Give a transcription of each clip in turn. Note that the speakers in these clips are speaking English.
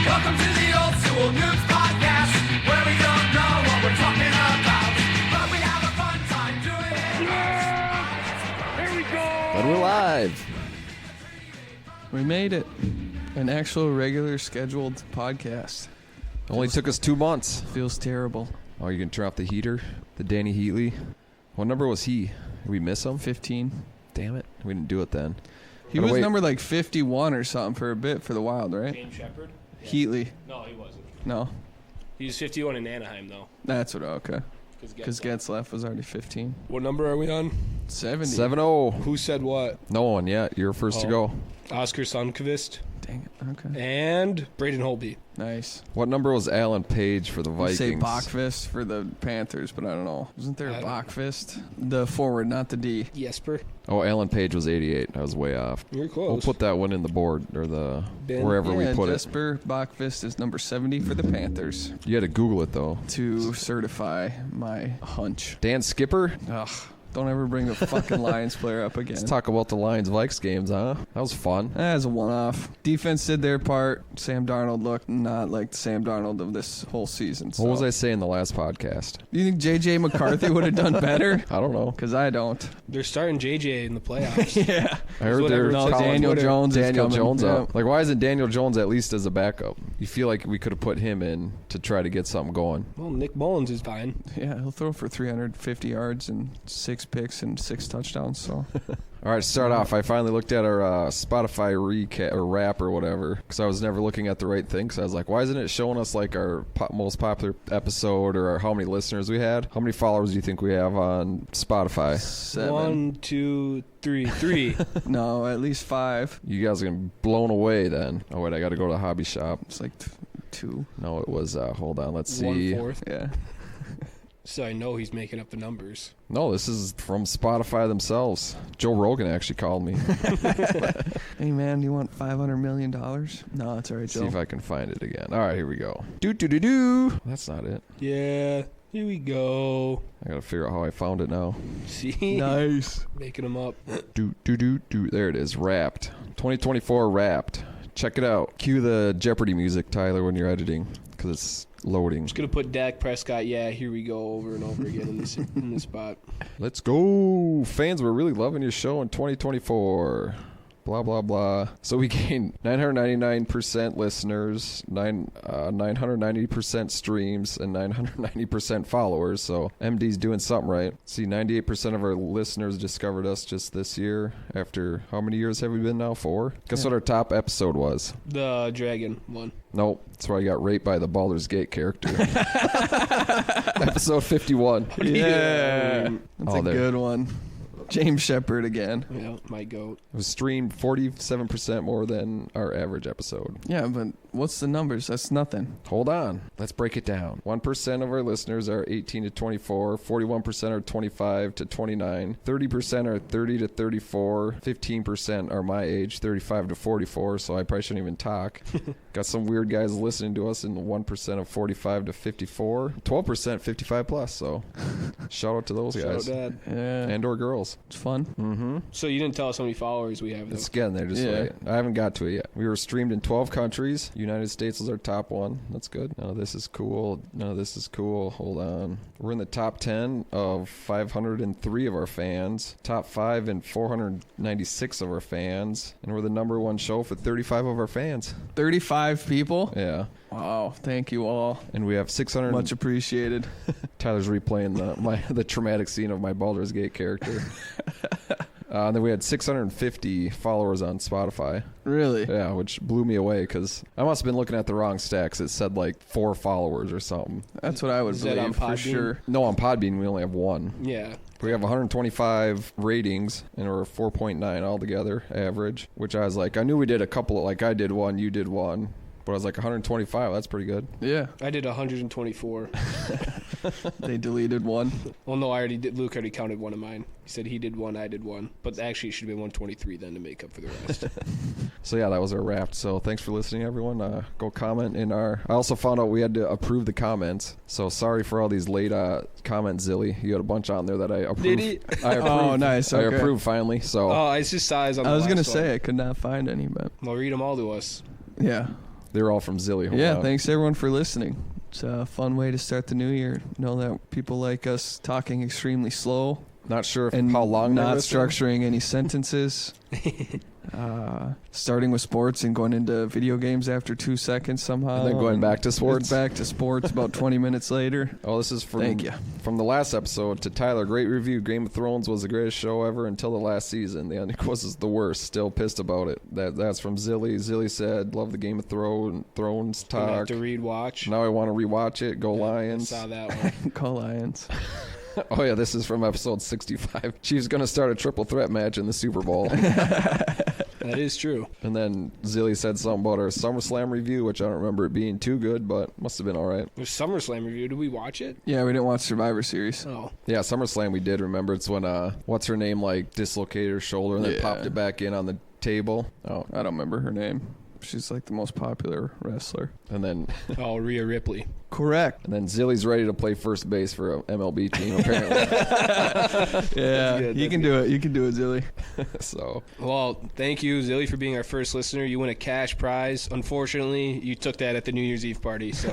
Welcome to the Old School Noobs Podcast, where we don't know what we're talking about, but we have a fun time doing it. Yeah! Here we go! And we're live. We made it. An actual regular scheduled podcast. Only took us 2 months. Feels terrible. Oh, you can turn off the heater? The Danny Heatley? What number was he? Did we miss him? 15. Damn it. We didn't do it then. He was number like 51 or something for a bit for the Wild, right? James Shepard? Yeah. Heatley. No, he wasn't. No. He was 51 in Anaheim, though. That's what, okay. Because Getzlaff was already 15. What number are we on? 70. 7-0. Who said what? No one yet. You're first to go. Oscar Sundqvist. Dang it. Okay. And Braden Holtby. Nice. What number was Alan Page for the Vikings? Say Bachfist for the Panthers, but I don't know. Wasn't there a Bachfist? The forward, not the D. Jesper. Oh, Alan Page was 88. I was way off. You're close. We'll put that one in the board or the Ben. wherever we put Jesper Bachfist is number 70 for the Panthers. it. You had to Google it, though. To certify my hunch. Dan Skipper? Ugh. Don't ever bring the fucking Lions player up again. Let's talk about the Lions-Vikes games, huh? That was fun. That was a one-off. Defense did their part. Sam Darnold looked not like the Sam Darnold of this whole season. So. What was I saying in the last podcast? Do you think J.J. McCarthy would have done better? I don't know. Because I don't. They're starting JJ in the playoffs. Yeah. I heard they're No, calling Daniel Jones is Daniel coming. Jones Yeah. up. Like, why isn't Daniel Jones at least as a backup? You feel like we could have put him in to try to get something going. Well, Nick Mullins is fine. Yeah, he'll throw for 350 yards and 6 picks and 6 touchdowns. So. All right, to start off, I finally looked at our Spotify recap or wrap or whatever because I was never looking at the right thing. So I was like, why isn't it showing us like our most popular episode or how many listeners we had? How many followers do you think we have on Spotify? 7. 1, 2, 3. 3. No, at least 5. You guys are going to be blown away then. Oh, wait, I got to go to the hobby shop. It's like 2. No, it was, hold on, let's see. 1/4. Yeah. So I know he's making up the numbers. No, this is from Spotify themselves. Joe Rogan actually called me. Hey, man, you want $500 million? No, it's all right, Joe. See if I can find it again. All right, here we go. Do. That's not it. Yeah, here we go. I got to figure out how I found it now. See? Nice. Making them up. Do. There it is. Wrapped. 2024 Wrapped. Check it out. Cue the Jeopardy music, Tyler, when you're editing, because it's loading. Just going to put Dak Prescott, yeah, here we go, over and over again in this spot. Let's go. Fans were really loving your show in 2024. Blah, blah, blah. So we gained 999% listeners, 990% streams, and 990% followers. So MD's doing something right. See, 98% of our listeners discovered us just this year. After how many years have we been now? 4? Guess what our top episode was? The Dragon one. Nope. That's where I got raped by the Baldur's Gate character. Episode 51. Yeah. That's a there. good one. James Shepard again. Yeah, my goat. It was streamed 47% more than our average episode. Yeah, but what's the numbers? That's nothing. Hold on. Let's break it down. 1% of our listeners are 18 to 24. 41% are 25 to 29. 30% are 30 to 34. 15% are my age, 35 to 44, so I probably shouldn't even talk. Got some weird guys listening to us in the 1% of 45 to 54. 12% 55 plus, so shout out to those guys. Shout out, Dad. Yeah. And or girls. It's fun. Mm-hmm. So you didn't tell us how many followers we have, though. It's getting there. Just wait. I haven't got to it yet. We were streamed in 12 countries. United States is our top one. That's good. None of this is cool. None of this is cool. Hold on. We're in the top 10 of 503 of our fans. Top 5 in 496 of our fans. And we're the number 1 show for 35 of our fans. 35 people? Yeah. Wow. Thank you all. And we have 600. Much appreciated. Tyler's replaying the traumatic scene of my Baldur's Gate character. And then we had 650 followers on Spotify. Really? Yeah, which blew me away because I must have been looking at the wrong stacks. It said like 4 followers or something. That's what I would Is that on believe for Podbean? sure. No, on Podbean we only have 1. Yeah. We have 125 ratings and we're 4.9 altogether average, which I was like, I knew we did a couple, like I did one, you did one. But I was like 125. That's pretty good. Yeah. I did 124. They deleted one. Well, no, I already did. Luke already counted one of mine. He said he did one, I did one. But actually, it should have been 123 then to make up for the rest. So, yeah, that was our Wrapped. So, thanks for listening, everyone. Go comment in our... I also found out we had to approve the comments. So, sorry for all these late comments, Zilly. You had a bunch on there that I approved. Did he? I approved. Oh, nice. Okay. I approved finally. So, Oh, I just saw his on the I was last going to say one. I could not find any, but... Well, read them all to us. Yeah. They're all from Zilly. Yeah, hometown. thanks everyone for listening. It's a fun way to start the new year. Know that people like us talking extremely slow Not sure and how long they're not listening. structuring any sentences. Starting with sports and going into video games after 2 seconds somehow. And then going back to sports. Back to sports about 20 minutes later. Oh, this is from Thank you. From the last episode to Tyler. Great review. Game of Thrones was the greatest show ever until the last season. The ending was the worst. Still pissed about it. That's from Zilly. Zilly said, "Love the Game of Thrones Gonna have talk. to rewatch. Now I want to rewatch it. Go Lions." I saw that one. Call Lions. Oh yeah, this is from episode 65. She's gonna start a triple threat match in the Super Bowl. That is true. And then Zilly said something about our SummerSlam review, which I don't remember it being too good, but must have been all right. The SummerSlam review. Did we watch it? Yeah, we didn't watch Survivor Series. Oh. Yeah, SummerSlam we did remember. It's when what's her name like dislocated her shoulder and then Yeah. popped it back in on the table. Oh, I don't remember her name. She's like the most popular wrestler. and then Oh, Rhea Ripley. Correct. Zilly's ready to play first base for a MLB team apparently. Yeah, good, you that's can do it. You can do it, Zilly. So Well, thank you, Zilly, for being our first listener. You win a cash prize. Unfortunately, you took that at the New Year's Eve party. So,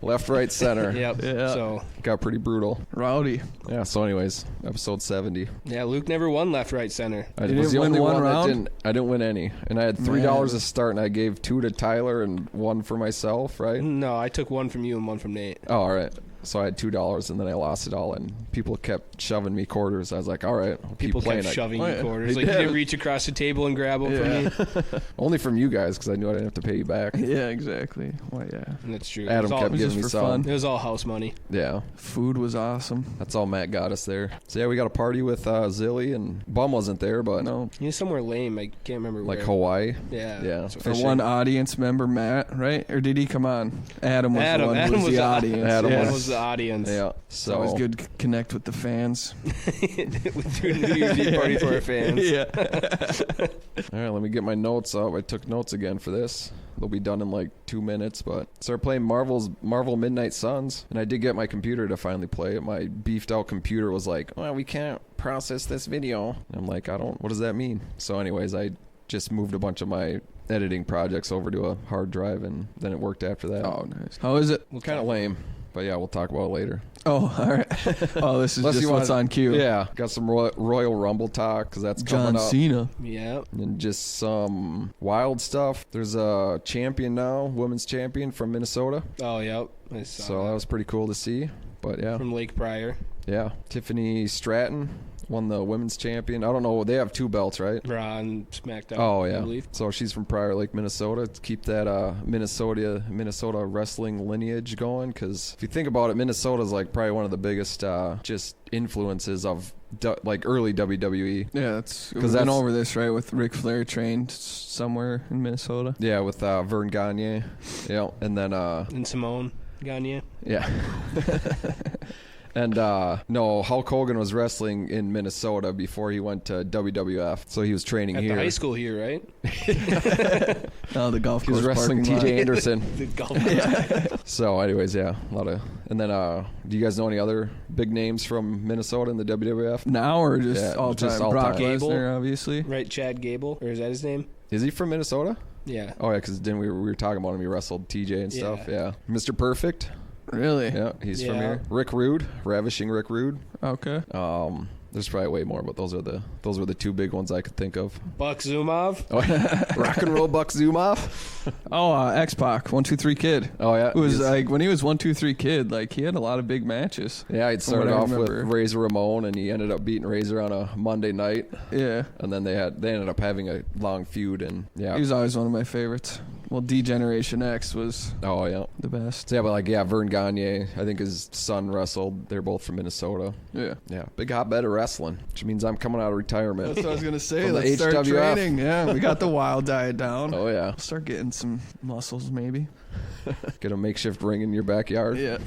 left, right, center. yep. Yeah. So, Got pretty brutal. Rowdy. Yeah. So, anyways, episode 70. yeah, Luke never won left, right, center. I You was the didn't only win one one that round? didn't. I didn't win any, and I had $3 to start, and I gave $2 to Tyler and $1 for myself. Right? No, I took one from you and one from Nate. Oh, all right. So I had $2, and then I lost it all, and people kept shoving me quarters. I was like, all right, I'll People keep playing. kept shoving Oh, you yeah. quarters. They Like, you did. didn't reach across the table and grab them Yeah. from me. Only from you guys, because I knew I didn't have to pay you back. Yeah, exactly. Well, yeah. And that's true. Adam kept it was giving me just for some. fun. It was all house money. Yeah, Food was awesome. that's all Matt got us there. So yeah, we got a party with Zilly, and Bum wasn't there, but No. You know, somewhere lame. I can't remember like where. Hawaii. Yeah. Yeah. So For Fishing. one audience member, Matt, right? Or did he come on? Adam was the one who was the audience. Adam That was- was the audience. Yeah. It's So always good to connect with the fans. With doing a New Year's Eve party for our fans. Yeah. all right, let me get my notes up. I took notes again for this. They'll be done in like 2 minutes, but started playing Marvel Midnight Suns, and I did get my computer to finally play it. My beefed out computer was like, well, we can't process this video. And I'm like, what does that mean? So anyways, I just moved a bunch of my editing projects over to a hard drive, and then it worked after that. Oh, nice. How is it? Kind of lame, but yeah, we'll talk about it later. Oh, all right. Oh, this is Unless just you what's wanna- on cue. Yeah, got some Royal Rumble talk, because that's John coming up. Cena. Yeah. And just some wild stuff. There's a champion now, women's champion from Minnesota. Oh, yep. I saw So that was pretty cool to see. But yeah, from Lake Pryor. yeah. Tiffany Stratton won the women's champion. I don't know. They have 2 belts, right? Raw and SmackDown. Oh I yeah. believe. So she's from Prior Lake, Minnesota. To keep that Minnesota wrestling lineage going, because if you think about it, Minnesota's like probably one of the biggest just influences of like early WWE. Yeah, that's 'Cause we've been that's- over this, right? With Ric Flair trained somewhere in Minnesota. Yeah, with Vern Gagne. Yeah, and then And Simone Gagne. yeah. And no, Hulk Hogan was wrestling in Minnesota before he went to WWF. So he was training At here. the high school here, right? Oh, the golf He course was wrestling parking lot. TJ Anderson. The golf. So anyways, yeah, a lot of. And then do you guys know any other big names from Minnesota in the WWF? Now or just Yeah, all just time? all Brock time. Lesnar, obviously. Right, Chad Gable, or is that his name? Is he from Minnesota? Yeah. Oh yeah, because then we were talking about him. He wrestled TJ and stuff. Yeah. Yeah, Mr. Perfect. Really? Yeah, he's from Yeah. here. Rick Rude, Ravishing Rick Rude. Okay. There's probably way more, but those were the 2 big ones I could think of. Buck Zumov. Oh, Rock and Roll Buck Zumov. Oh, X-Pac, 1-2-3 Kid. Oh yeah, It was he's- like when he was 1-2-3 Kid, like he had a lot of big matches. yeah. He'd from what started I off with remember. Razor Ramon, and he ended up beating Razor on a Monday night, Yeah. and then they ended up having a long feud, and yeah. He was always one of my favorites. Well, D-Generation X was Oh yeah. the best. So yeah, but like Vern Gagne, I think his son wrestled. They're both from Minnesota. Yeah. Yeah, big hotbed of wrestling, which means I'm coming out of retirement. That's what I was gonna say. From the Let's start HWF. training. Yeah, we got the wild diet down. Oh yeah, Start getting some muscles, maybe. get a makeshift ring in your backyard. Yeah.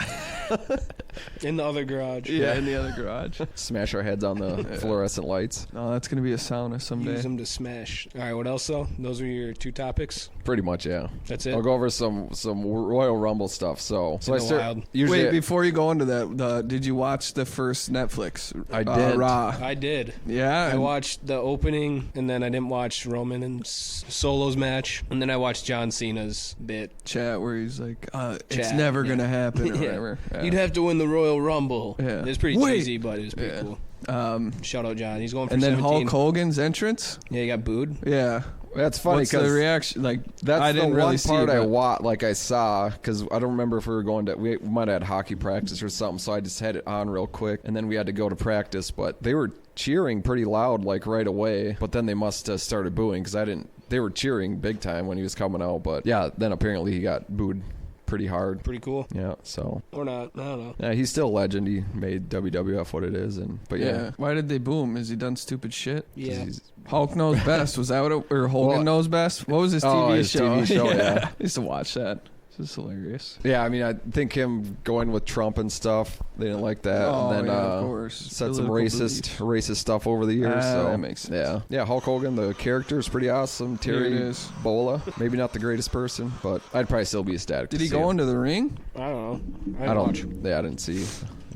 In the other garage. Yeah, in the other garage. Smash our heads on the fluorescent lights. No, that's gonna be a sauna someday. Use them to smash. All right, what else, though? Those are your 2 topics? Pretty much, yeah. That's it? I'll go over some Royal Rumble stuff. So In I the start wild. usually. Wait, before you go into that, did you watch the first Netflix? I did. Raw. I did. Yeah. I and- watched the opening, and then I didn't watch Roman and Solo's match, and then I watched John Cena's bit. chat where he's like, it's Chat, never yeah. gonna happen or Yeah. whatever. Yeah. You'd have to win the Royal Rumble. Yeah. It was pretty Wait. cheesy, but it was pretty Yeah. cool. Shout out John. He's going for And then 17. Hulk Hogan's entrance. Yeah, he got booed. Yeah. That's funny What's the because reaction? Like, that's I didn't the really one see part it, I but- I saw because I don't remember if we were going to. We might have had hockey practice or something, so I just had it on real quick, and then we had to go to practice. But they were cheering pretty loud, like right away. But then they must have started booing because I didn't. They were cheering big time when he was coming out, but yeah, then apparently he got booed pretty hard. Pretty cool. Yeah, so Or not. I don't know. yeah, he's still a legend. He made WWF what it is, but yeah. Why did they boo him? Has he done stupid shit? 'Cause Yeah. he's- Hulk knows best. Was that what it, or Hogan Well- knows best? What was his Oh, TV his show? TV show, yeah. I used to watch that. This is hilarious. Yeah, I mean, I think him going with Trump and stuff, they didn't like that. Oh, and then yeah, of course. said some Political racist stuff over the years. So that makes sense. Yeah, Hulk Hogan, the character is pretty awesome. Here it Terry is. Bolla, maybe not the greatest person, but I'd probably still be ecstatic. Did to he see go him. into the ring? I don't know. I don't. Watch. Yeah, I didn't see.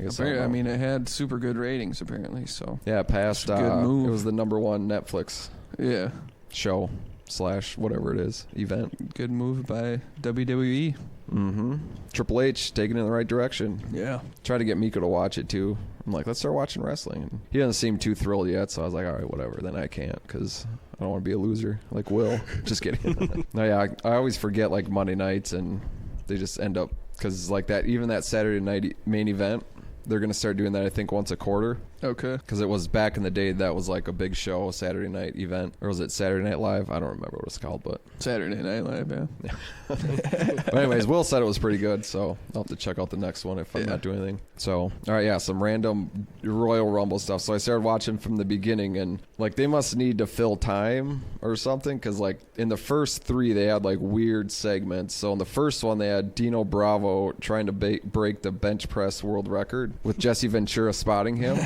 I guess Apparently, I don't know. mean, it had super good ratings apparently. So yeah, it passed. That's a good move. It was the #1 Netflix yeah, show / whatever it is event. good move by WWE. Mm-hmm. Triple H taking it in the right direction. Yeah. Tried to get Miko to watch it too. I'm like, let's start watching wrestling. And he doesn't seem too thrilled yet, so I was like, all right, whatever. Then I can't because I don't want to be a loser like Will. Just kidding. No, yeah, I always forget like Monday nights, and they just end up because like that. Even that Saturday night main event, they're gonna start doing that. I think once a quarter. Okay. Because it was back in the day that was like a big show, Saturday night event, or was it Saturday Night Live? I don't remember what it's called, but Saturday Night Live, yeah. But anyways, Will said it was pretty good, so I'll have to check out the next one if I'm not doing anything. So, all right, yeah, some random Royal Rumble stuff. So I started watching from the beginning, and like they must need to fill time or something, because like in the first 3 they had like weird segments. So in the first one they had Dino Bravo trying to break the bench press world record with Jesse Ventura spotting him.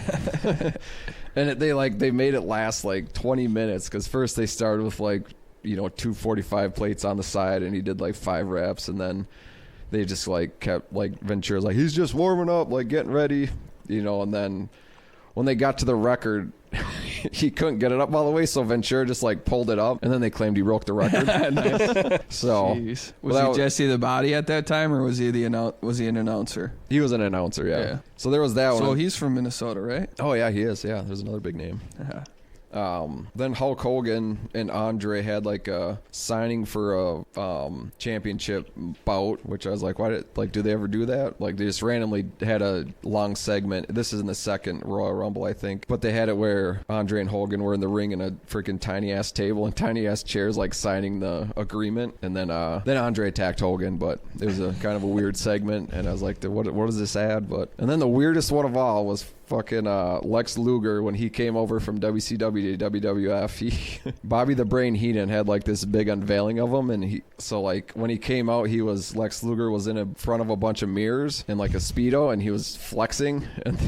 And they made it last like 20 minutes because first they started with like 245 plates on the side, and he did like 5 reps, and then they just like kept like Ventura's like he's just warming up, like getting ready, and then when they got to the record he couldn't get it up all the way, so Ventura just like pulled it up, and then they claimed he broke the record. Nice. So Jeez. Was he Jesse the Body at that time, or was he an announcer? he was an announcer, yeah. So there was that So one. he's from Minnesota, right? Oh yeah, he is. Yeah, there's another big name. Then Hulk Hogan and Andre had like a signing for a championship bout, which I was like, why do they ever do that? Like they just randomly had a long segment. This is in the second Royal Rumble, I think, but they had it where Andre and Hogan were in the ring in a freaking tiny ass table and tiny ass chairs, like signing the agreement. And then Andre attacked Hogan, but it was a kind of a weird segment, and I was like, what does this add? And then the weirdest one of all was fucking Lex Luger when he came over from WCW to WWF. Bobby the Brain Heenan had like this big unveiling of him, and when he came out, Lex Luger was in front of a bunch of mirrors in like a Speedo, and he was flexing, and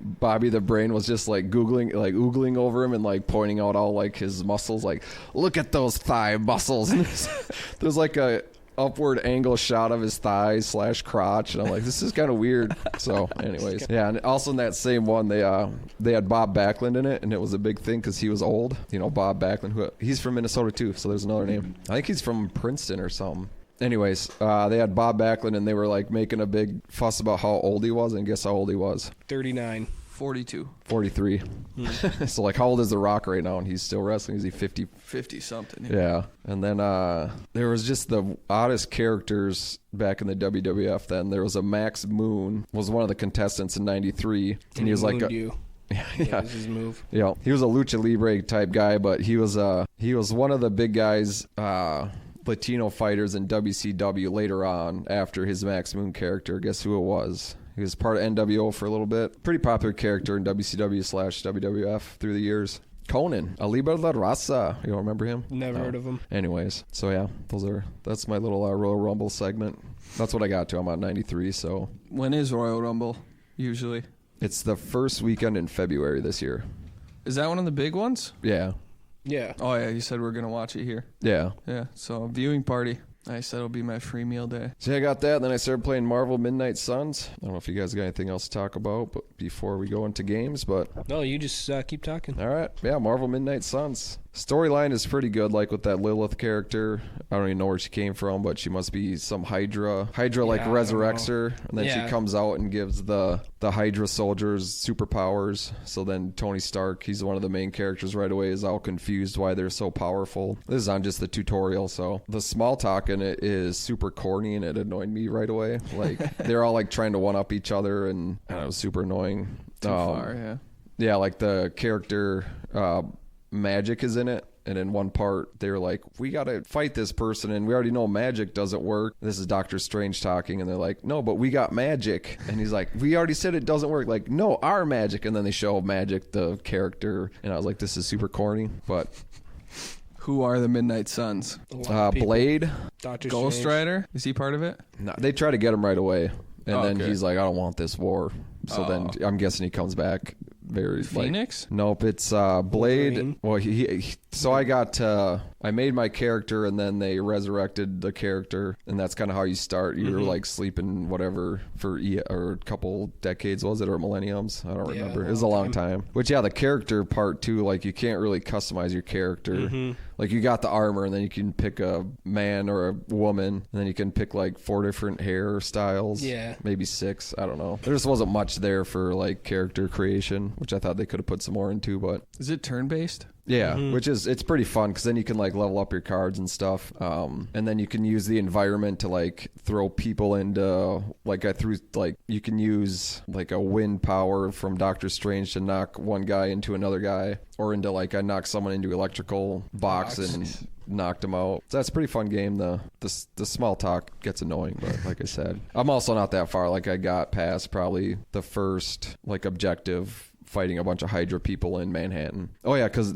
Bobby the Brain was just like oogling over him and like pointing out all like his muscles, like look at those thigh muscles. And there's like a upward angle shot of his thighs / crotch, and I'm like, this is kind of weird. So anyways, yeah. And also in that same one, they had Bob Backlund in it, and it was a big thing because he was old. Bob Backlund, he's from Minnesota too, so there's another name. I think he's from Princeton or something. Anyways, they had Bob Backlund, and they were like making a big fuss about how old he was, and guess how old he was? 39. 42. 43. So like, how old is The Rock right now? And he's still wrestling. Is he 50? 50 something. Yeah. And then there was just the oddest characters back in the WWF then. There was a Max Moon, was one of the contestants in 93. And he was like... Yeah, that was his move. Yeah, he was a lucha libre type guy, but he was one of the big guys, Latino fighters in WCW later on after his Max Moon character. Guess who it was? He was part of NWO for a little bit. Pretty popular character in WCW / WWF through the years. Conan, Aliba La Raza. You don't remember him? Never heard of him. Anyways, so yeah, that's my little Royal Rumble segment. That's what I got to. I'm on 93, so. When is Royal Rumble? usually? It's the first weekend in February this year. Is that one of the big ones? Yeah. Yeah. Oh, yeah, you said we're going to watch it here. Yeah. Yeah, so viewing party. Nice, that'll be my free meal day. So I got that, and then I started playing Marvel Midnight Suns. I don't know if you guys got anything else to talk about but before we go into games, but... No, you just keep talking. All right. Yeah, Marvel Midnight Suns. Storyline is pretty good, like with that Lilith character. I don't even know where she came from, but she must be some Hydra. Hydra like I resurrects don't know. her, and then Yeah. she comes out and gives the Hydra soldiers superpowers. So then Tony Stark, he's one of the main characters right away, is all confused why they're so powerful. This is on just the tutorial, so the small talk in it is super corny, and it annoyed me right away. Like they're all like trying to one up each other, and it was super annoying. Too far, yeah. Yeah, like the character Magic is in it. And in one part, they're like, we got to fight this person, and we already know magic doesn't work. This is Doctor Strange talking, and they're like, no, but we got magic. And he's like, we already said it doesn't work. Like, no, our magic. And then they show Magic, the character, and I was like, this is super corny. But Who are the Midnight Suns? A lot of people. Blade, Doctor Ghost Strange. Rider? Is he part of it? no, they try to get him right away. And Oh, then okay. he's like, I don't want this war. So then I'm guessing he comes back very like, Phoenix? nope, it's Blade. Wolverine. Well, so I got I made my character, and then they resurrected the character, and that's kind of how you start. You're like sleeping whatever for or a couple decades, was it, or millenniums? I don't Yeah, remember. a It was a long long time. Which the character part too, like you can't really customize your character. Like you got the armor, and then you can pick a man or a woman, and then you can pick like 4 different hairstyles. Yeah. Maybe 6. I don't know. There just wasn't much there for like character creation, which I thought they could have put some more into, but Is it turn-based? yeah, which is, it's pretty fun because then you can like level up your cards and stuff. And then you can use the environment to like throw people into, like I threw, like you can use like a wind power from Doctor Strange to knock one guy into another guy, or into like I knocked someone into electrical box and knocked him out. So that's a pretty fun game. The small talk gets annoying, but like I said, I'm also not that far. Like I got past probably the first like objective, fighting a bunch of Hydra people in Manhattan. Oh yeah, because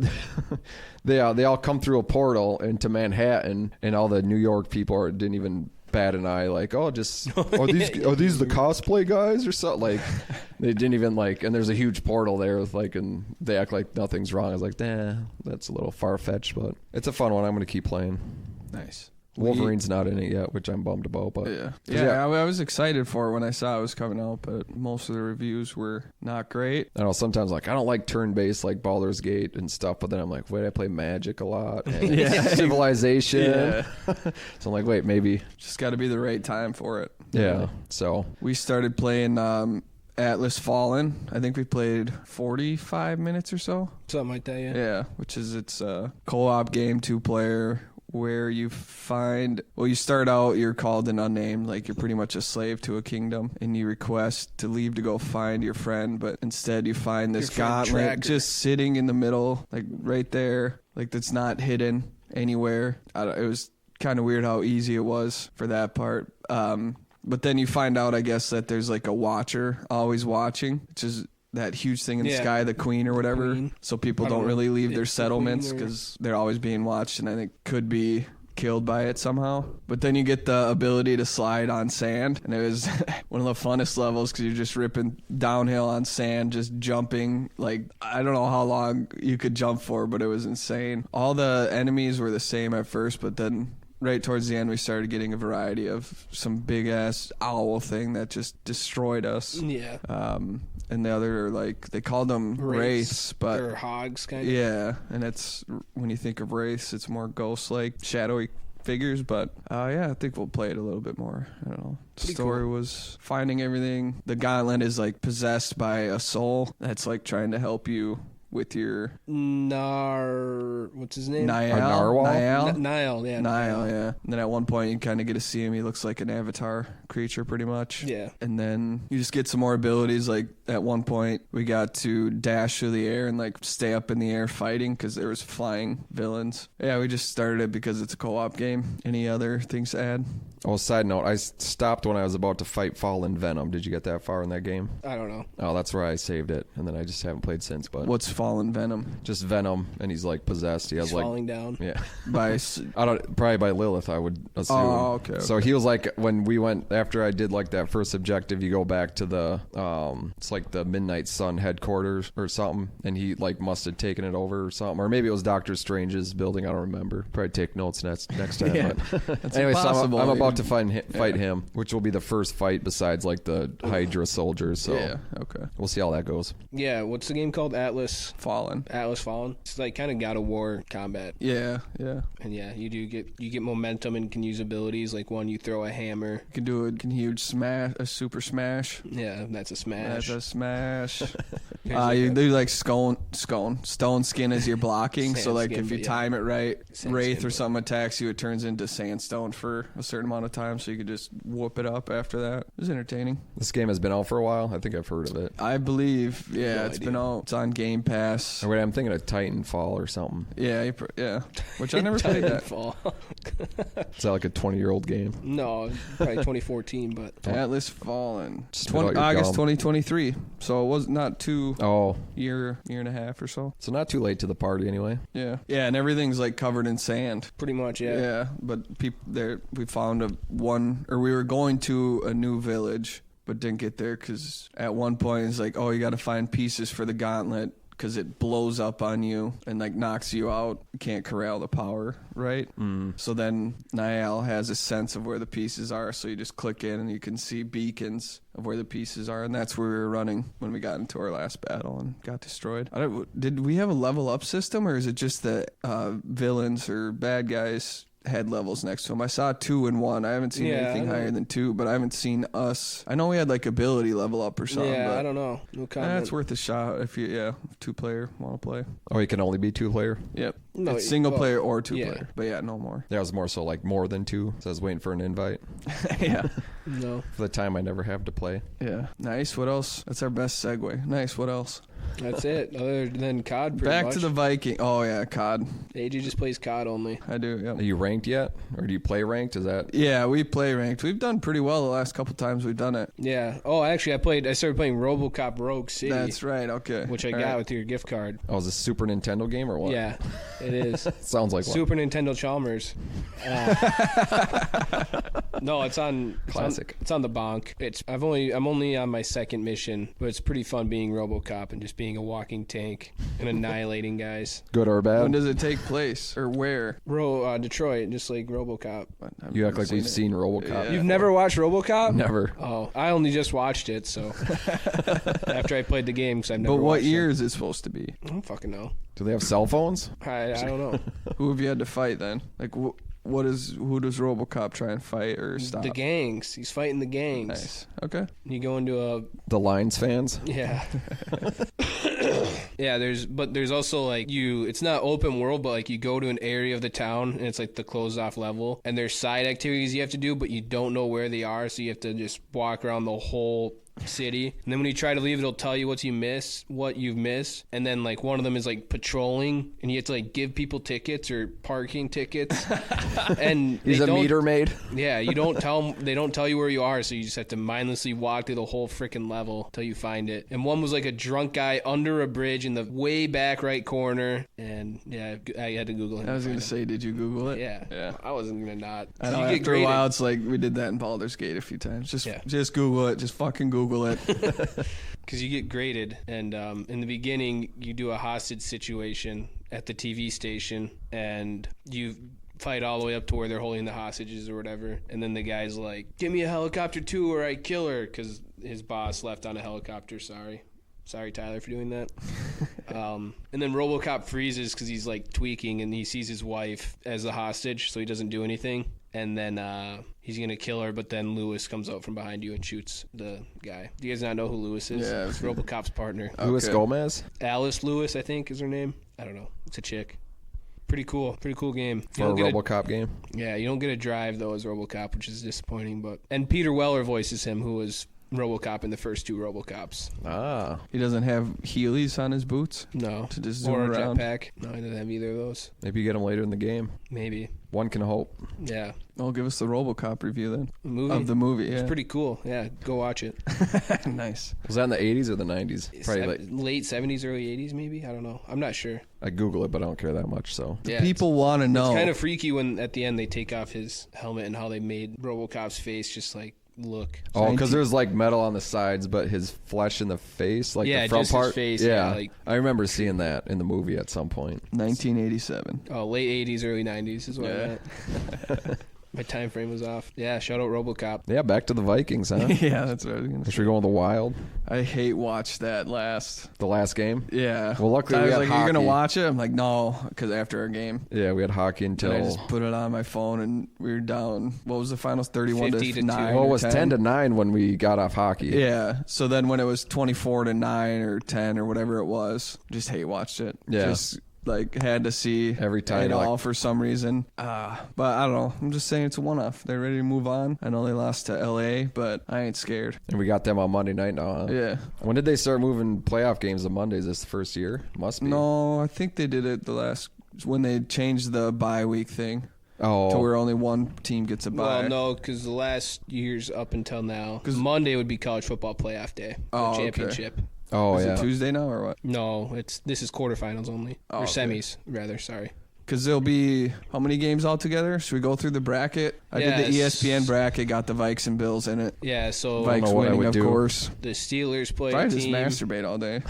they all come through a portal into Manhattan, and all the New York people didn't even bat an eye. Like, oh, just are these the cosplay guys or something? Like, they didn't even like. And there's a huge portal there with like, and they act like nothing's wrong. I was like, nah, that's a little far fetched, but it's a fun one. I'm gonna keep playing. Nice. Wolverine's not in it yet, which I'm bummed about. But Yeah, I was excited for it when I saw it was coming out, but most of the reviews were not great. I know sometimes like I don't like turn-based like Baldur's Gate and stuff, but then I'm like, wait, I play Magic a lot, and Civilization. Yeah. So I'm like, wait, maybe. Just got to be the right time for it. Yeah. So We started playing Atlas Fallen. I think we played 45 minutes or so. Something like that, yeah. Yeah, which is it's a co-op game, 2-player, where you you start out, you're called an unnamed, like you're pretty much a slave to a kingdom, and you request to leave to go find your friend, but instead you find this Your friend gauntlet Tracker. just sitting in the middle, like right there, like that's not hidden anywhere. It was kind of weird how easy it was for that part. But then you find out, I guess, that there's like a watcher always watching, which is that huge thing in the Yeah. sky, the queen or whatever. Queen. So people I don't don't know really if leave their it's the queen settlements or- because they're always being watched, and I think could be killed by it somehow. But then you get the ability to slide on sand, and it was one of the funnest levels because you're just ripping downhill on sand, just jumping. Like, I don't know how long you could jump for, but it was insane. All the enemies were the same at first, but then right towards the end, we started getting a variety of some big ass owl thing that just destroyed us. Yeah. And the other, like, they called them wraiths, but Or hogs, kind of. yeah, and it's when you think of wraiths, it's more ghost-like, shadowy figures. But yeah, I think we'll play it a little bit more. I don't know. The Pretty story was finding everything. The gauntlet is like possessed by a soul that's like trying to help you with your What's his name? Niall. narwhal? Niall, yeah. Niall, yeah. And then at one point you kind of get to see him. He looks like an avatar creature pretty much. Yeah. And then you just get some more abilities. Like at one point we got to dash through the air and like stay up in the air fighting because there was flying villains. Yeah, we just started it because it's a co-op game. Any other things to add? oh, side note, I stopped when I was about to fight Fallen Venom. Did you get that far in that game? I don't know. Oh, that's where I saved it, and then I just haven't played since. But What's fallen venom Just Venom, and he's like possessed. He has He's like falling down. yeah. by I don't probably by Lilith. I would assume. Oh, okay, So he was like when we went after I did like that first objective. You go back to the it's like the Midnight Sun headquarters or something, and he like must have taken it over or something, or maybe it was Doctor Strange's building. I don't remember. Probably take notes next time. Yeah, But that's anyway, so impossible. I'm about to fight him, which will be the first fight besides like the Hydra soldiers. So Yeah, okay. we'll see how that goes. Yeah, what's the game called? Atlas Fallen. Fallen. It's like kind of God of War combat. Yeah. And yeah, you get momentum and can use abilities. Like one, you throw a hammer. You can do a huge smash, a super smash. Yeah, that's a smash. That's a smash. Here's You like do like stone skin as you're blocking. So like Sandskin, if you but yeah. time it right, Sandskin, Wraith or but- something attacks you, it turns into sandstone for a certain amount of time. So you could just whoop it up after that. It was entertaining. This game has been out for a while. I think I've heard of it. I believe, yeah, No it's idea. been out. It's on Game Pass. Or wait, I'm thinking of Titanfall or something. Yeah, which I never played that. Titanfall. Is that like a 20-year-old game? No, probably 2014, but Atlas Fallen. Spit out your August gum. 2023. So it was not too Oh, year and a half or so. so not too late to the party anyway. Yeah, and everything's like covered in sand. pretty much, yeah. Yeah, but we found we were going to a new village, but didn't get there because at one point it's like, oh, you got to find pieces for the gauntlet because it blows up on you and like knocks you out. You can't corral the power, right? So then Niall has a sense of where the pieces are, so you just click in and you can see beacons of where the pieces are, and that's where we were running when we got into our last battle and got destroyed. Did we have a level up system, or is it just that villains or bad guys had levels next to them? I saw 2 and 1. I haven't seen Yeah, anything I don't- higher than 2, but I haven't seen us. I know we had like ability level up or something. Yeah, but I don't know. No comment. that's worth a shot if you 2-player want to play. Oh, you can only be 2-player? Yep. No, It's single well, player or 2 yeah. player, but yeah, no more. That was more so like more than 2. So I was waiting for an invite Yeah. No, for the time I never have to play. Yeah. Nice. What else? That's our best segue. Nice. What else? that's it. Other than COD, pretty Back much. to the Viking. Oh yeah, COD. AJ just plays COD only. I do. Are Yep. you ranked yet? Or do you play ranked? Is that... Yeah, we play ranked. We've done pretty well the last couple times we've done it. Yeah. Oh, actually, I started playing RoboCop Rouge City, That's right. Okay. which I All got right. with your gift card. Oh, is this Super Nintendo game or what? Yeah, it is. Sounds like one. Super Nintendo Chalmers. No, it's on Classic. It's on the bonk. I'm only on my second mission, but it's pretty fun being RoboCop and just being a walking tank and annihilating guys. Good or bad? When does it take place or where? Detroit, just like RoboCop. I've You never act like we've it. seen RoboCop. Yeah. You've never watched RoboCop? Never. Oh, I only just watched it, so after I played the game, because I've never. But what watched year it. is it supposed to be? I don't fucking know. Do they have cell phones? I don't know. Who have you had to fight then? Like, who does RoboCop try and fight or stop? The gangs. He's fighting the gangs. Nice. Okay. You go into a The Lions fans? yeah. Yeah, there's also like it's not open world, but like you go to an area of the town and it's like the closed off level, and there's side activities you have to do, but you don't know where they are, so you have to just walk around the whole city, and then when you try to leave, it'll tell you what you've missed, and then like one of them is like patrolling, and you have to like give people tickets or parking tickets, and Is they a don't- meter made? Yeah, you don't tell them. They don't tell you where you are, so you just have to mindlessly walk through the whole freaking level till you find it. And one was like a drunk guy under a bridge in the way back right corner, and yeah, I had to Google him. I was to gonna find say, did you Google it? him. Yeah, I wasn't gonna not. I know, You get after a graded. while, it's like we did that in Baldur's Gate a few times. Just Google it. Just fucking Google it. Because you get graded, and in the beginning you do a hostage situation at the TV station, and you fight all the way up to where they're holding the hostages or whatever, and then the guy's like, "Give me a helicopter too, or I kill her," because his boss left on a helicopter. Sorry, Tyler, for doing that. And then RoboCop freezes because he's like tweaking, and he sees his wife as a hostage, so he doesn't do anything. And then he's going to kill her, but then Lewis comes out from behind you and shoots the guy. Do you guys not know who Lewis is? Yeah. It's RoboCop's partner. Luis Okay. Gomez? Alice Lewis, I think, is her name. I don't know. It's a chick. Pretty cool game. You For a don't get RoboCop game? yeah, you don't get a drive, though, as RoboCop, which is disappointing. And Peter Weller voices him, who was RoboCop in the first 2 RoboCops. Ah. He doesn't have Heelys on his boots No. to just zoom Or a around. jetpack. No, I didn't have either of those. Maybe you get him later in the game. Maybe. One can hope. Yeah. Well, give us the RoboCop review then. The movie? Of the movie, yeah. It's pretty cool. Yeah, go watch it. Nice. Was that in the 80s or the 90s? Probably like, Late 70s, early 80s, maybe? I don't know. I'm not sure. I Google it, but I don't care that much, so. Yeah, People want to know. It's kind of freaky when at the end they take off his helmet and how they made RoboCop's face just like look. Oh, because there's like metal on the sides, but his flesh in the face, like Yeah, the front just his part. face, Yeah, yeah, like- I remember seeing that in the movie at some point. 1987. Oh, late 80s, early 90s is what Yeah. I meant. My time frame was off. Yeah, shout out RoboCop. Yeah, back to the Vikings, huh? Yeah, that's what I was going to Should say. we go with the Wild? I hate watch that last. The last game? Yeah. Well, luckily I we was had like, you're going to hockey. watch it? I'm like, no, because after our game. Yeah, we had hockey until. And I just put it on my phone and we were down. What was the finals? 31 50 to to 9. Well, it or was 10 to 9 when we got off hockey. Yeah. So then when it was 24 to 9 or 10 or whatever it was, just hate watched it. Yeah. Just like had to see Every time it you're all like- for some reason. But I don't know. I'm just saying it's a one-off. They're ready to move on. I know they lost to LA, but I ain't scared. And we got them on Monday night now, huh? Yeah. When did they start moving playoff games to Mondays? This the first year? Must be. No, I think they did it when they changed the bye week thing to Oh, where only one team gets a bye. Well, no, because the last years up until now, Monday would be college football playoff day, the Oh, okay. championship. oh Is yeah. it Tuesday now or what? No, this is quarterfinals only, Oh, or okay. semis rather. Sorry. Because there'll be how many games altogether? Should we go through the bracket? I did the Yes. ESPN bracket, got the Vikes and Bills in it. Yeah, so Vikes Vikes know what I winning, would of do. course. the Steelers play a Probably just team masturbate all day.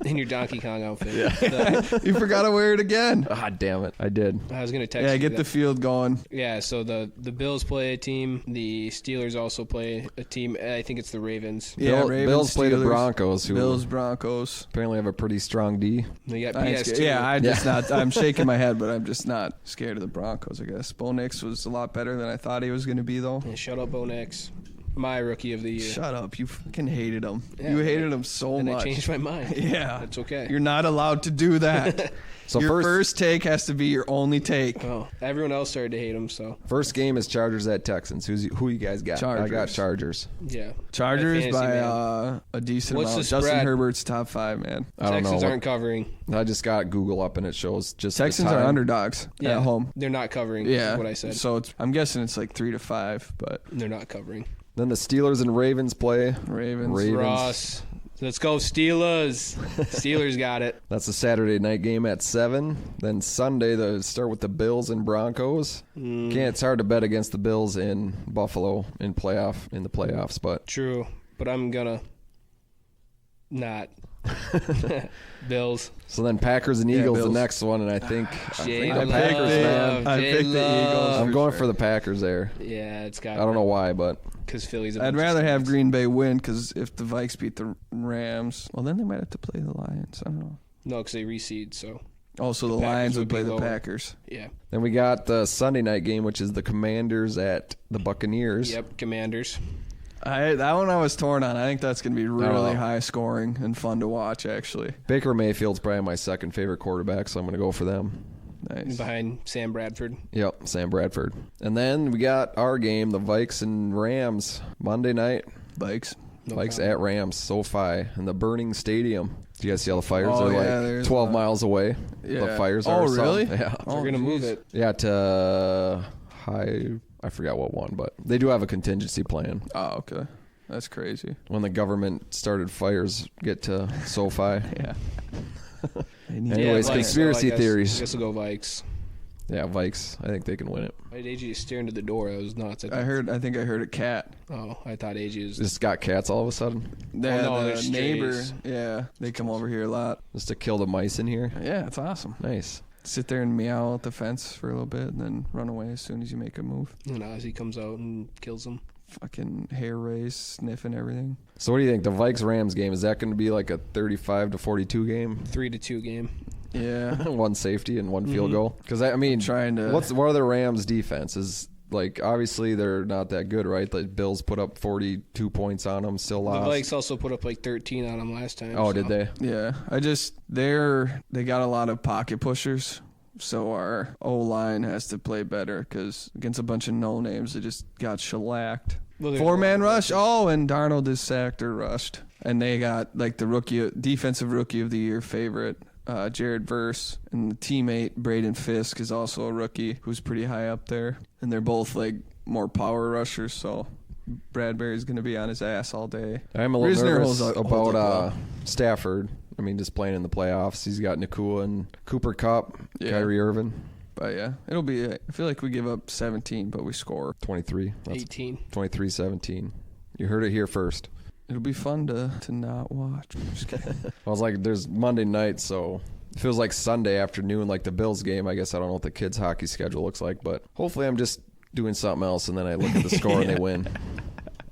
in your Donkey Kong outfit. The- You forgot to wear it again. Ah, damn it. I did. I was gonna text Yeah, you get that. the field going. Yeah, so the Bills play a team. The Steelers also play a team. I think it's the Ravens. Yeah, Ravens, Bills play the Steelers, Broncos, who Bills, Broncos. apparently have a pretty strong D. They got I ain't PS2. scared. Yeah, I'm shaking my head, but I'm just not scared of the Broncos, I guess. Bo Nix was a lot better than I thought he was going to be, though. And shut up, Bo Nix. My rookie of the year. Shut up. You fucking hated him. Yeah, you but hated him so and much. I changed my mind. Yeah. That's okay. You're not allowed to do that. So your first- first take has to be your only take. Oh, everyone else started to hate him, so First game is Chargers at Texans. Who you guys got? I got Chargers. Chargers. yeah. Chargers Fantasy by man. a decent What's amount. the Justin spread? Herbert's top 5, man. I don't Texans know. aren't covering. I just got Google up and it shows just Texans the are time. underdogs Yeah, at home. They're not covering. Yeah, is what I said. So I'm guessing it's like 3 to 5, but They're not covering. Then the Steelers and Ravens play. Ravens. Ross, let's go Steelers. Steelers got it. That's a Saturday night game at 7. Then Sunday, they start with the Bills and Broncos. It's hard to bet against the Bills in Buffalo in the playoffs, but True, but I'm gonna not. Bills. so then Packers and Yeah, Eagles the Bills. next one, and I think J the Love, Packers, man. I picked the Eagles. I'm for going sure. for the Packers there. Yeah, it's got. I don't know why, but because Philly's. I'd rather have Green Bay win because if the Vikes beat the Rams, well, then they might have to play the Lions. I don't know. No, because they reseed. So Also, the Packers Lions would would be play the lower. Packers. yeah. then we got the Sunday night game, which is the Commanders at the Buccaneers. Yep. Commanders. That one I was torn on. I think that's going to be really know. high scoring and fun to watch, actually. Baker Mayfield's probably my second favorite quarterback, so I'm going to go for them. Nice. Behind Sam Bradford. Yep, Sam Bradford. And then we got our game, the Vikes and Rams, Monday night. Vikes. No Vikes problem. at Rams, SoFi, in the burning stadium. Do you guys see all the fires? Oh, They're yeah, like there's 12 a- miles away. Yeah. The fires Oh, are. or something. really? Yeah. Oh, We're gonna move geez. it. Yeah, to I forgot what one, but they do have a contingency plan. Oh, okay. That's crazy. When the government started fires, get to SoFi. Yeah. Anyways, Vikes, conspiracy so I theories. guess we'll go Vikes. Yeah, Vikes. I think they can win it. Why did AJ just stare into the door? That was nuts. I think I heard a cat. Oh, I thought AJ was. Just got cats all of a sudden, Yeah, no, the they're neighbor. strays. Yeah, they come over here a lot. just to kill the mice in here. Yeah, it's awesome. Nice. Sit there and meow at the fence for a little bit and then run away as soon as you make a move. And Ozzy comes out and kills him. Fucking hair raise, sniffing everything. So what do you think? The Vikes Rams game, is that going to be like a 35-42 game? 3-2 game. Yeah. One safety and one field goal? Because I mean, Trying to. what are the Rams' defense? Is like obviously they're not that good, right? The Bills put up 42 points on them, still The lost. Vikes also put up like 13 on him last time. Oh, so. did they? Yeah, they got a lot of pocket pushers, so our O line has to play better because against a bunch of no names, they just got shellacked. Well, there's 4-man one. rush. Oh, and Darnold is sacked or rushed. And they got like the defensive rookie of the year favorite, Jared Verse, and the teammate Braden Fisk is also a rookie who's pretty high up there. And they're both like more power rushers, so Bradbury's going to be on his ass all day. I'm a little Risner nervous holds up about well. Stafford. I mean, just playing in the playoffs. He's got Nakua and Cooper Kupp, Yeah. Kyrie Irving. But yeah, it'll be. I feel like we give up 17, but we score. 23. 18. 23-17. You heard it here first. It'll be fun to not watch. Just kidding. I was like, there's Monday night, so it feels like Sunday afternoon, like the Bills game. I guess I don't know what the kids' hockey schedule looks like, but hopefully I'm just doing something else, and then I look at the score and they win.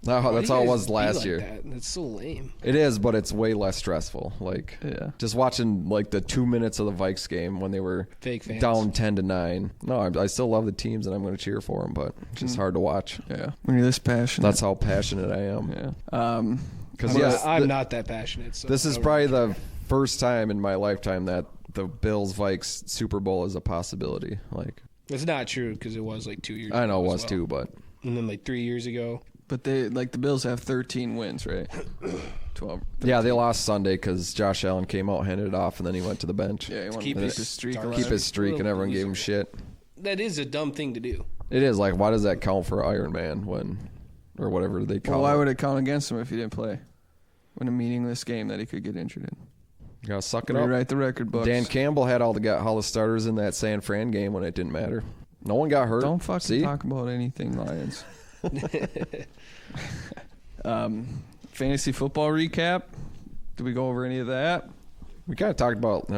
That's how it was last year. That's so lame. It is, but it's way less stressful. Like, Yeah. just watching like the 2 minutes of the Vikes game when they were Fake fans. down 10-9. No, I still love the teams and I'm going to cheer for them, but it's just hard to watch. Yeah, when you're this passionate. That's how passionate I am. Yeah. Because I'm not that passionate. So this is I don't probably really the first time in my lifetime that the Bills Vikes Super Bowl is a possibility. Like, It's not true because it was like 2 years. I know it ago was as well. too, but And then like 3 years ago. But the Bills have 13 wins, right? 12. yeah, they lost Sunday because Josh Allen came out, handed it off, and then he went to the bench. Yeah, he wanted keep to keep his his streak start- alive. Keep his streak, and everyone gave him shit. That is a dumb thing to do. It is like, why does that count for Iron Man or whatever they call Well, why it? would it count against him if he didn't play? When a meaningless game that he could get injured in. You gotta suck it up. Rewrite the record books. Dan Campbell had all the starters in that San Fran game when it didn't matter. No one got hurt. Don't fucking See? talk about anything, Lions. Fantasy football recap. Did we go over any of that? We kind of talked about,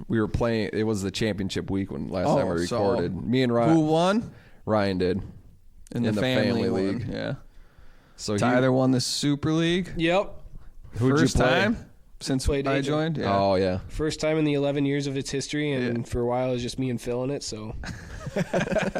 we were playing. It was the championship week when last time we so recorded. Me and Who won? Ryan did In the family one. league. Yeah. So Tyler won the Super League. Yep. who'd First you play? time since Played I AJ. joined. Yeah. Oh yeah. First time in the 11 years of its history, and Yeah. for a while it was just me and Phil in it. So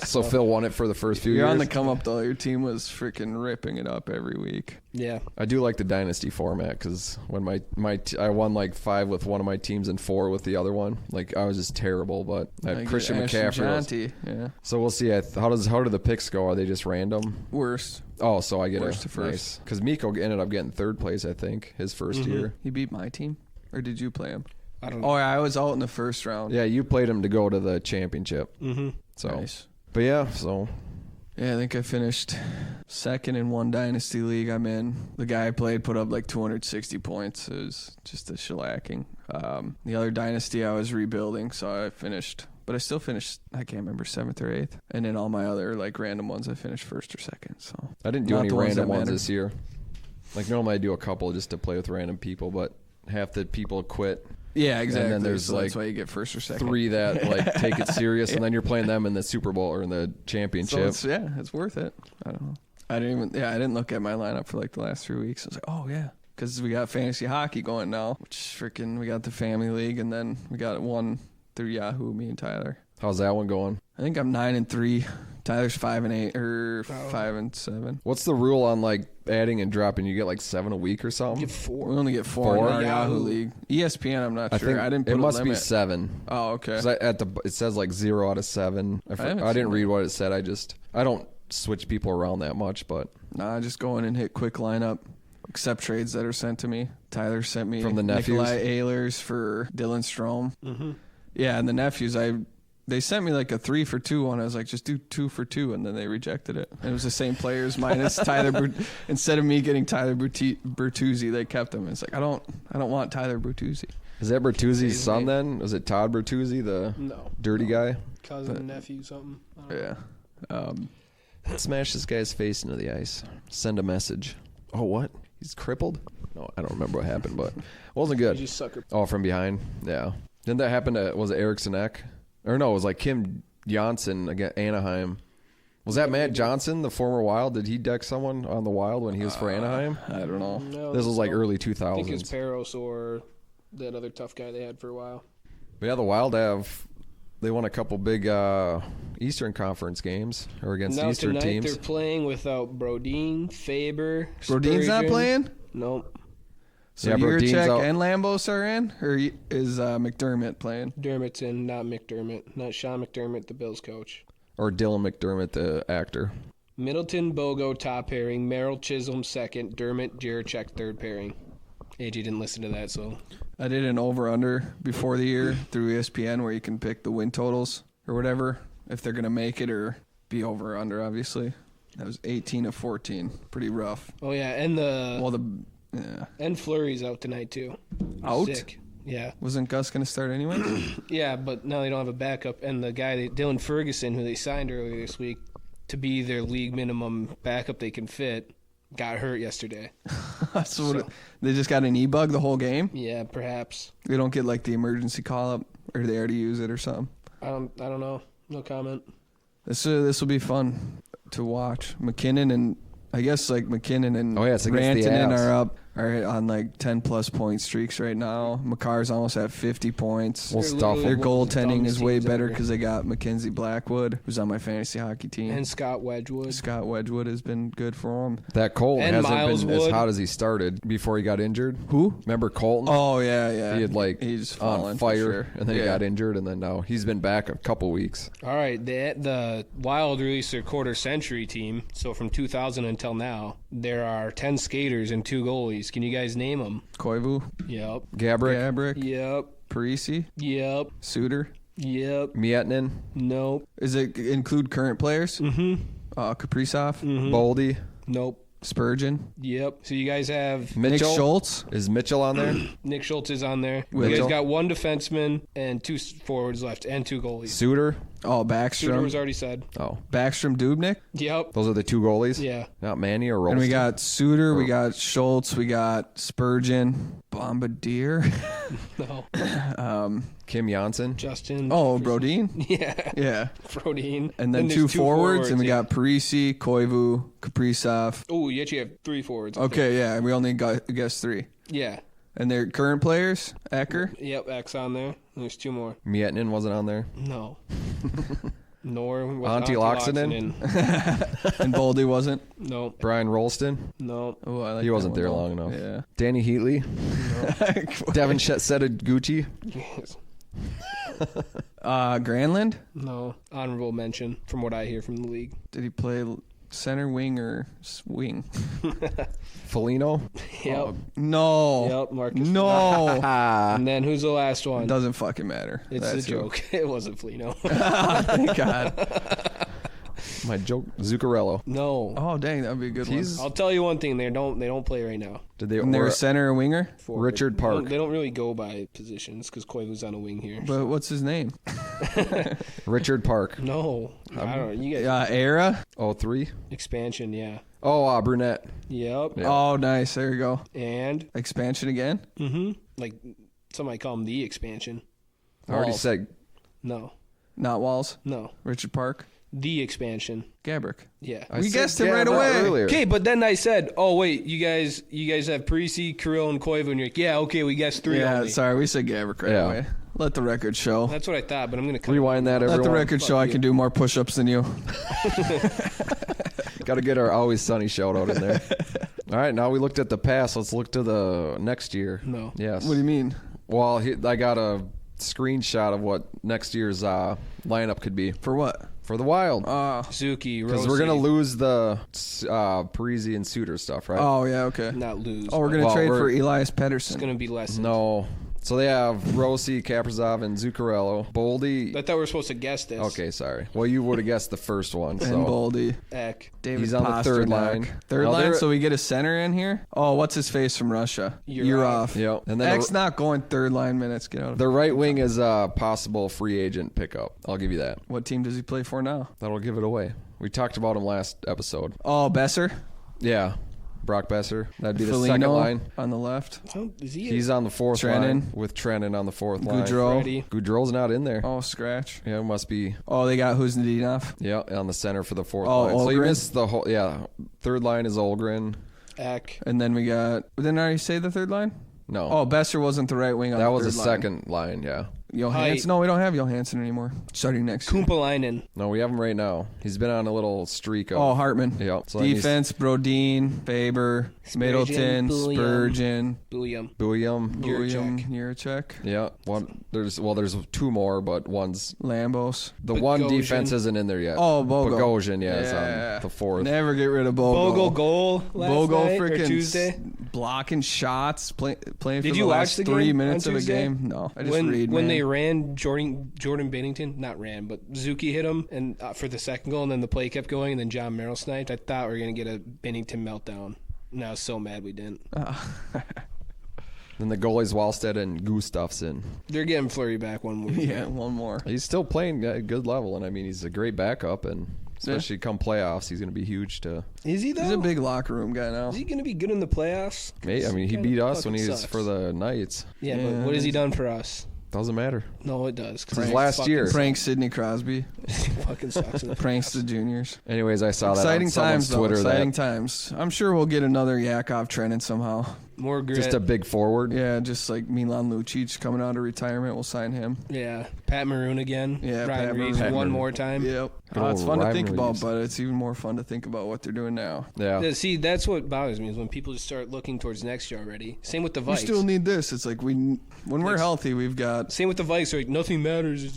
So Phil won it for the first few You're years. on the come up though. Your team was freaking ripping it up every week. yeah, I do like the dynasty format because when I won like 5 with one of my teams and 4 with the other one. Like I was just terrible, but I had Like Christian Ashton McCaffrey. Jonty, yeah. So we'll see. How do the picks go? Are they just random? Worst. Oh, so I get Worst to first. Because Miko ended up getting 3rd place, I think, his 1st year. He beat my team, or did you play him? I don't know. Oh, yeah, I was out in the first round. Yeah, you played him to go to the championship. Mm-hmm. So, Nice. but yeah, so Yeah, I think I finished second in one dynasty league I'm in. The guy I played put up like 260 points. It was just a shellacking. The other dynasty I was rebuilding, so I finished. But I still finished, I can't remember, 7th or 8th. And then all my other like random ones, I finished 1st or 2nd. So I didn't do Not any the ones random that ones matter. this year. Like normally I do a couple just to play with random people, but half the people quit. yeah, exactly. then there's, so that's like, why you get 1st or 2nd. 3 that like take it serious, and then you're playing them in the Super Bowl or in the So championship. it's worth it. I don't know. I didn't look at my lineup for like the last 3 weeks. I was like, oh yeah, because we got fantasy hockey going now, which freaking we got the family league, and then we got one through Yahoo, me and Tyler. How's that one going? I think I'm 9-3. Tyler's 5-8 or Oh. 5-7. What's the rule on like adding and dropping? You get like 7 a week or something? Get We 4. only get 4 in Four? our Yahoo Yahoo. league. ESPN, I'm not I sure. think I didn't put it a must be limit. 7. Oh, okay. 'Cause it says like 0 out of 7. I haven't didn't seen read it. what it said. I don't switch people around that much, but Nah, I just go in and hit quick lineup. Accept trades that are sent to me. Tyler sent me From the nephews? Nikolai Ehlers for Dylan Strome. Mm-hmm. Yeah, and the nephews, they sent me like a 3-for-2 one. I was like, just do 2 for 2, and then they rejected it. And it was the same players minus Tyler. Instead of me getting Tyler Bertuzzi, they kept him. It's like I don't want Tyler Bertuzzi. is that Bertuzzi's His son name. then? Was it Todd Bertuzzi, the No. dirty guy? Cousin, nephew, something. I don't know. Yeah. Smash this guy's face into the ice. Send a message. Oh, what? He's crippled? No, I don't remember what happened, but it wasn't You good. just sucker. Oh, from behind? Yeah. Didn't that happen to, was it Erickson Eck? Or no, it was like Kim Janssen against Anaheim. Was that Matt Johnson, the former Wild? Did he deck someone on the Wild when he was for Anaheim? I don't know. No, This was like early I think it's 2000s. Peros or that other tough guy they had for a while. But yeah, the Wild they won a couple big Eastern Conference games or against Now Eastern tonight teams. they're playing without Brodeen, Faber. Brodeen's not Spurgeon. playing? Nope. So Yeah, Brodeen's Yurchek out. and Lambos are in? Or is McDermott playing? Dermott's in, not McDermott. Not Sean McDermott, the Bills coach. Or Dylan McDermott, the actor. Middleton, Bogo, top pairing. Merrill, Chisholm, second. Dermott, Jiricek, third pairing. AJ didn't listen to that, so. I did an over-under before the year through ESPN where you can pick the win totals or whatever, if they're going to make it or be over or under, obviously. That was 18 of 14. Pretty rough. Oh, yeah, and and Fleury's out tonight, too. Out? Sick. Yeah. Wasn't Gus going to start anyway? Yeah, but now they don't have a backup. And the guy, Dylan Ferguson, who they signed earlier this week to be their league minimum backup they can fit, got hurt yesterday. They just got an e-bug the whole game? Yeah, perhaps. They don't get like the emergency call-up, or they already use it or something? I don't know. No comment. This will be fun to watch. McKinnon and McKinnon and it's against the Rantanen are on like 10-plus point streaks right now. McCarr's almost at 50 points. We'll stuff Their them. goaltending is way teams better ever. because they got Mackenzie Blackwood, who's on my fantasy hockey team. And Scott Wedgwood. Scott Wedgwood has been good for him. That Colton And hasn't Miles been as Wood. hot as he started before he got injured. Who? Remember Colton? Oh, yeah. He's fallen on for fire, sure. and then he got injured, and then now he's been back a couple weeks. All right, the Wild released their quarter-century team. So from 2000 until now, there are 10 skaters and 2 goalies. Can you guys name them? Koivu, Yep. Gabrick, Yep. Parisi, Yep. Suter. Yep. Mietnin, Nope. Does it include current players? Mm-hmm. Kaprizov, Boldy, Nope. Spurgeon, Yep. So you guys have Nick Mitchell. Schultz. Is Mitchell on there? Nick Schultz is on there. You Mitchell. guys got 1 defenseman and 2 forwards left and 2 goalies. Suter. Oh, Suter was Backstrom. already said. Oh, Backstrom, Dubnik. Yep. those are the 2 goalies? Yeah. Not Manny or Rolston? And we got Suter, we got Schultz, we got Spurgeon, Bombardier. No. Kim Janssen. Justin. Oh, Brodeen. Yeah. Yeah. Brodeen. And then there's 2 forwards, and we yeah. got Parisi, Koivu, Kaprizov. Oh, you actually have 3 forwards. I think. Okay, yeah, we only guessed 3. Yeah. And their current players, Ecker. Yep, X on there. There's 2 more. Mietnin wasn't on there. No. Nor was Auntie Loxonen? And Boldy wasn't. No. Brian Rolston. No. Oh, I like He that wasn't one, there though. long enough. Yeah. Danny Heatley. Devin Gucci. Granlund? No. Honorable mention from what I hear from the league. Did he play center, wing, or wing? Felino. Yep. No. Yep, Marcus. No. And then who's the last one? Doesn't fucking matter. It's That's a joke. It wasn't Flino. Thank God. My joke. Zuccarello. No. Oh, dang, that would be a good He's- I'll tell you one thing. They don't play right now. Did they? one. And they or- were center or winger? Forward. Richard Park. They don't really go by positions because Koivu's on a wing here. But what's his name? Richard Park. No. I don't know. You guys. Era? 03. Expansion, yeah. Oh, Brunette. Yep. Yeah. Oh, nice. There you go. And, Expansion again? like, somebody call him the expansion. I already Walls. said. No. Not Walls. No. Richard Park. The expansion. Gabrick. Yeah. I We said guessed him right Gabba away. Earlier. Okay, but then I said, "Oh wait, you guys have Parisi, Kirill, and Koivu," and you're like, "Yeah, okay, we guessed 3 Yeah, only." sorry. We said Gabrick right Yeah. away. Let the record show. That's what I thought, but I'm gonna cut Rewind that, everyone. Let the record show I can do more push-ups than you. Got to get our Always Sunny shout out in there. All right, now we looked at the past. Let's look to the next year. No. Yes. What do you mean? Well, I got a screenshot of what next year's lineup could be For what? for the Wild. Suzuki, Because Rouge we're going to City. lose the Parisi and Suter stuff, right? Oh, yeah, okay. Not lose. Oh, we're going to Well, trade for we're- Elias It's Pettersson. gonna be less. No. So they have Rossi, Kaprizov, and Zuccarello. Boldy. I thought we were supposed to guess this. Okay, sorry. Well, you would have guessed the first one. And So Boldy. Eck. David He's on the third Pasternak. line. Third Now line, they're- so we get a center in here? Oh, what's his face from Russia? Yurov. Yep. And then X not going third line minutes. Get out of the right wing is a possible free agent pickup. I'll give you that. What team does he play for now? That'll give it away. We talked about him last episode. Oh, Besser? Yeah. Brock Besser. That'd be the Foligno second line. on the left. Oh, is he? He's on the fourth Trennan. line with Trennan on the fourth line. Goudreau. Freddie. Goudreau's not in there. Oh, scratch. Yeah, it must be. Oh, they got Huznadinov. Yeah, on the center for the fourth Oh, line. So you Olgren? missed the whole. Yeah, third line is Olgren. Eck. And then we got. Didn't I already say the third line? No, Oh, Besser wasn't the right wing on that the was third the line. second line. Yeah, Johansson? No, we don't have Johansson anymore. Starting next year. Kumpalainen. No, we have him right now. He's been on a little streak of... Oh, Hartman. Yeah. So that means- Defense, Brodin, Faber, Middleton, Bouillon. Spurgeon, William. Juracek, Yeah. There's two more, but one's... Lambos. The one Bogosian. defense isn't in there yet. Oh, Bogo. Bogosian, is on the fourth. Never get rid of Bogo. Bogle goal last night or freaking Tuesday. blocking shots, playing for Did the you last watch the 3 game minutes on of a Tuesday? game. No, I just when read. when man. they ran Jordan Bennington, not ran, but Zuki hit him and for the second goal, and then the play kept going, and then John Merrill sniped. I thought we were gonna get a Bennington meltdown, and I was so mad we didn't. Then the goalies Wallstead and Gustafsson. They're getting Fleury back one more. yeah, one more. He's still playing at a good level, and I mean he's a great backup, and especially come playoffs, he's going to be huge to. Is he though? He's a big locker room guy now. Is he gonna be good in the playoffs? Mate, I mean he Kinda beat us when fucking he was sucks. for the Knights. Yeah, Yeah, but what has he done for us? Doesn't matter. No, it does. 'cause His he last fucking year. sucks. Prank Sidney Crosby. fucking sucks. In the Pranks the juniors. Anyways, I saw Exciting that on times, someone's though. Twitter. Exciting times. I'm sure we'll get another Yakov trending somehow. More grit. Just a big forward. Yeah, just like Milan Lucic coming out of retirement. We'll sign him. Yeah, Pat Maroon again. Yeah, Ryan Pat Reeves Maroon. one more time. Yep. Good It's old fun to think rivalries. about, but it's even more fun to think about what they're doing now. Yeah. Yeah, see, that's what bothers me is when people just start looking towards next year already. Same with the We Vikes. still need this. It's like when we're healthy, we've got. Same with the Vikes. They're like, nothing matters. It's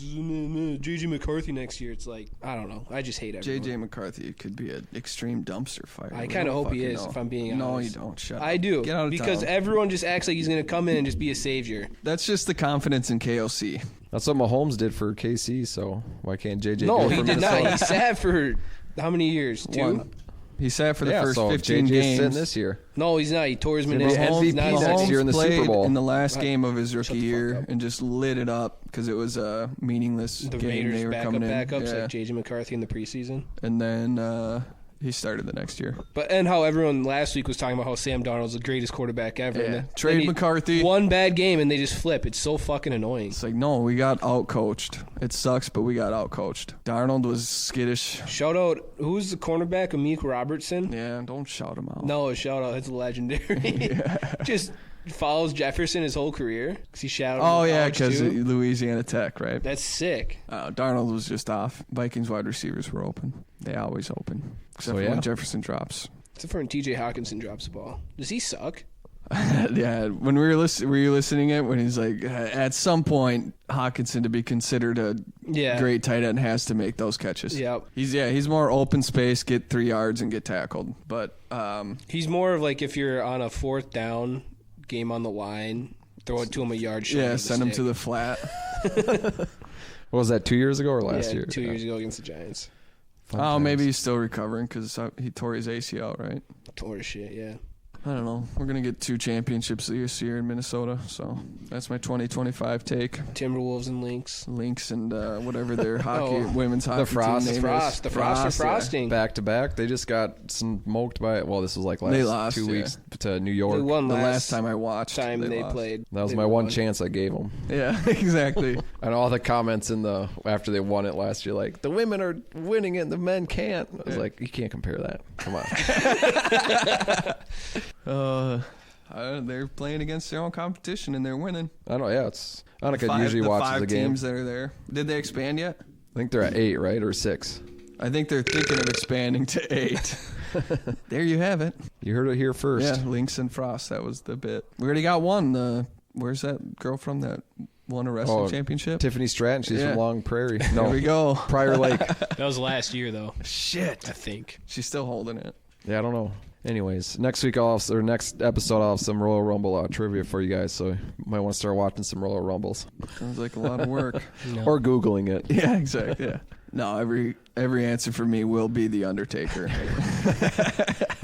J.J. McCarthy next year. It's like, I don't know. I just hate everyone. J.J. McCarthy could be an extreme dumpster fire. I We kind of don't hope he fucking is, know. if I'm being No, honest. you don't. Shut up. I do. Get out of because town. everyone just acts like he's going to come in and just be a savior. That's just the confidence in KOC. That's what Mahomes did for KC, so why can't JJ do No, it he for did Minnesota? not. He sat for how many years? 2? One. He sat for the first so 15 JJ's games. sitting this year. No, he's not. He tore his Mahomes- meniscus. He's not MVP sexy. next year in the played Super Bowl. in the last What? game of his Shut rookie the fuck year up. and just lit it up because it was a meaningless The game. They Raiders were coming in. backups Yeah. like J.J. McCarthy in the preseason. And then he started the next year. But and how everyone last week was talking about how Sam Darnold's the greatest quarterback ever. Yeah. And then Trade he- McCarthy. One bad game and they just flip. It's so fucking annoying. It's like, no, we got outcoached. It sucks, but we got outcoached. Darnold was skittish. Shout out, who's the cornerback? Amik Robertson? Yeah, don't shout him out. No, shout out. That's legendary. Just follows Jefferson his whole career because he shouted. Oh, yeah, because Louisiana Tech, right? That's sick. Darnold was just off. Vikings wide receivers were open. They always open. Except So, for yeah. when Jefferson drops. Except for when T.J. Hawkinson drops the ball. Does he suck? Yeah, when we were were you listening it when he's like, at some point, Hawkinson to be considered a Yeah. great tight end has to make those catches. Yep. He's more open space, get 3 yards and get tackled. But He's more of like if you're on a 4th down, game on the line, throw it to him a yard short. yeah, of the send him to stick. the flat. What was that, 2 years ago or last Yeah, year? 2 years ago against the Giants. Fun Oh, times. maybe he's still recovering because he tore his ACL, right? Tore his shit, yeah. I don't know. We're going to get 2 championships this year in Minnesota. So that's my 2025 take. Timberwolves and Lynx. Lynx and whatever their hockey, Oh, women's hockey Frost. team name Frost. The is. Frost are yeah. frosting. Back to back, they just got smoked by. Well, this was like They last lost, 2 yeah. weeks to New They York. won The last last time I watched. time they lost. played. That was They my one won. chance I gave them. Yeah, exactly. And all the comments after they won it last year, like the women are winning it, and the men can't. I was like, you can't compare that. Come on. They're playing against their own competition and they're winning. I don't. Yeah, it's Annika usually the watches 5 the game. teams that are there. Did they expand yet? I think they're at 8, right, or 6. I think they're thinking of expanding to 8. There you have it. You heard it here first. Yeah, Lynx and Frost. That was the bit. We already got one. Where's that girl from that won a wrestling championship? Tiffany Stratton. She's Yeah. from Long Prairie. There No, we go. Prior Lake. That was last year, though, Shit. I think. She's still holding it. Yeah, I don't know. Anyways, next episode I'll have some Royal Rumble trivia for you guys, so you might want to start watching some Royal Rumbles Sounds like a lot of work. No. or Googling it. Yeah, exactly. Yeah. No, every answer for me will be The Undertaker.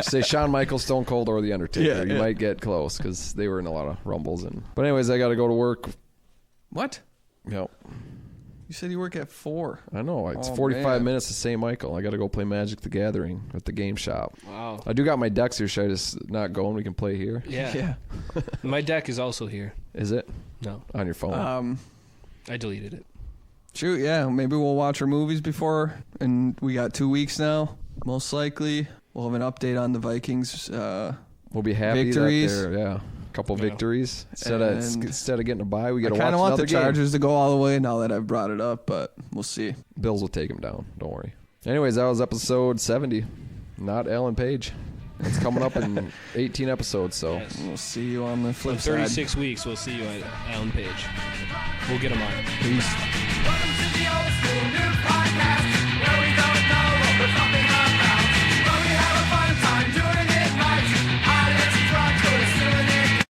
Say Shawn Michaels, Stone Cold, or The Undertaker. Yeah, you yeah. might get close because they were in a lot of Rumbles. But anyways, I got to go to work. What? Yep. You said you work at 4. I know. It's Oh, 45 man. minutes to St. Michael. I got to go play Magic the Gathering at the game shop. Wow. I do got my decks here. Should I just not go and we can play here? Yeah. Yeah. My deck is also here. Is it? No, On your phone. I deleted it. Shoot, yeah. Maybe we'll watch our movies before, and we got 2 weeks now. Most likely, we'll have an update on the Vikings. We'll be happy Victories. that they're, Couple Yeah. victories. Instead And of getting a bye, we got to I watch kind of want another the game. Chargers to go all the way now that I've brought it up, but we'll see. Bills will take them down. Don't worry. Anyways, that was episode 70. Not Alan Page. It's coming up in 18 episodes, so Yes. We'll see you on the In flip side. 36 weeks, we'll see you at Alan Page. We'll get him on. Peace. Welcome to the Old School Noobs